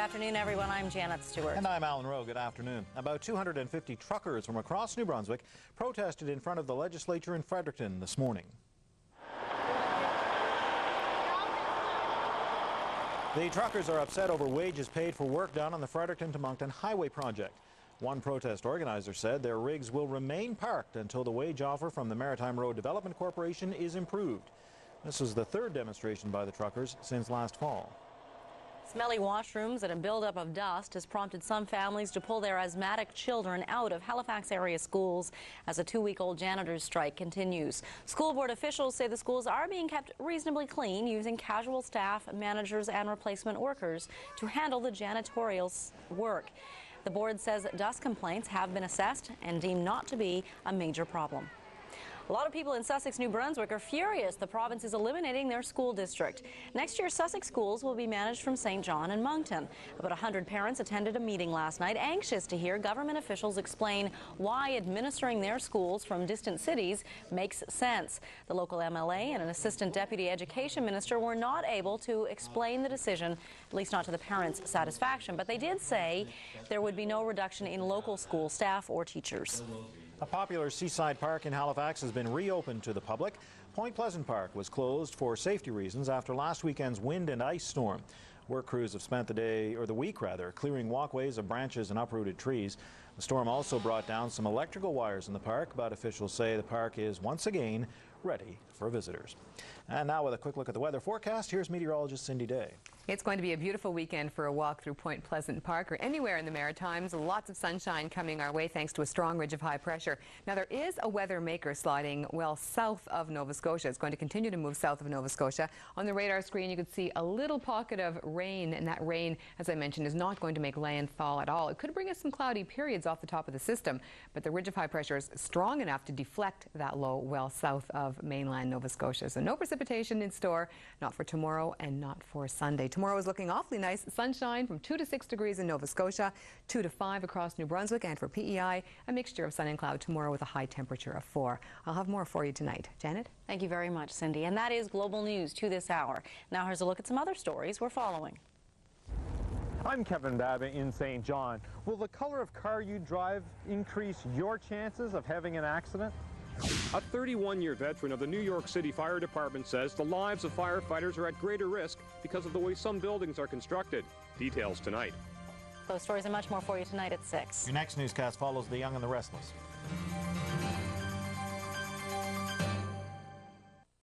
afternoon, everyone. I'm Janet Stewart. And I'm Alan Rowe. Good afternoon. About 250 truckers from across New Brunswick protested in front of the legislature in Fredericton this morning. The truckers are upset over wages paid for work done on the Fredericton to Moncton Highway project. One protest organizer said their rigs will remain parked until the wage offer from the Maritime Road Development Corporation is improved. This is the third demonstration by the truckers since last fall. Smelly washrooms and a buildup of dust has prompted some families to pull their asthmatic children out of Halifax area schools as a 2-week-old janitor's strike continues. School board officials say the schools are being kept reasonably clean, using casual staff, managers and replacement workers to handle the janitorial work. The board says dust complaints have been assessed and deemed not to be a major problem. A lot of people in Sussex, New Brunswick are furious the province is eliminating their school district. Next year, Sussex schools will be managed from St. John and Moncton. About 100 parents attended a meeting last night, anxious to hear government officials explain why administering their schools from distant cities makes sense. The local MLA and an assistant deputy education minister were not able to explain the decision, at least not to the parents' satisfaction, but they did say there would be no reduction in local school staff or teachers. A popular seaside park in Halifax has been reopened to the public. Point Pleasant Park was closed for safety reasons after last weekend's wind and ice storm. Work crews have spent the week clearing walkways of branches and uprooted trees. The storm also brought down some electrical wires in the park, but officials say the park is once again ready for visitors. And now with a quick look at the weather forecast, here's meteorologist Cindy Day. It's going to be a beautiful weekend for a walk through Point Pleasant Park or anywhere in the Maritimes. Lots of sunshine coming our way thanks to a strong ridge of high pressure. Now there is a weather maker sliding well south of Nova Scotia. It's going to continue to move south of Nova Scotia. On the radar screen you can see a little pocket of rain, and that rain, as I mentioned, is not going to make landfall at all. It could bring us some cloudy periods off the top of the system, but the ridge of high pressure is strong enough to deflect that low well south of mainland Nova Scotia. So no precipitation in store, not for tomorrow and not for Sunday. Tomorrow is looking awfully nice. Sunshine from 2 to 6 degrees in Nova Scotia, 2 to 5 across New Brunswick, and for PEI, a mixture of sun and cloud tomorrow with a high temperature of 4. I'll have more for you tonight. Janet? Thank you very much, Cindy. And that is Global News to this hour. Now here's a look at some other stories we're following. I'm Kevin Babin in St. John. Will the color of car you drive increase your chances of having an accident? A 31-year veteran of the New York City Fire Department says the lives of firefighters are at greater risk because of the way some buildings are constructed. Details tonight. Those stories and much more for you tonight at 6. Your next newscast follows the young and the restless.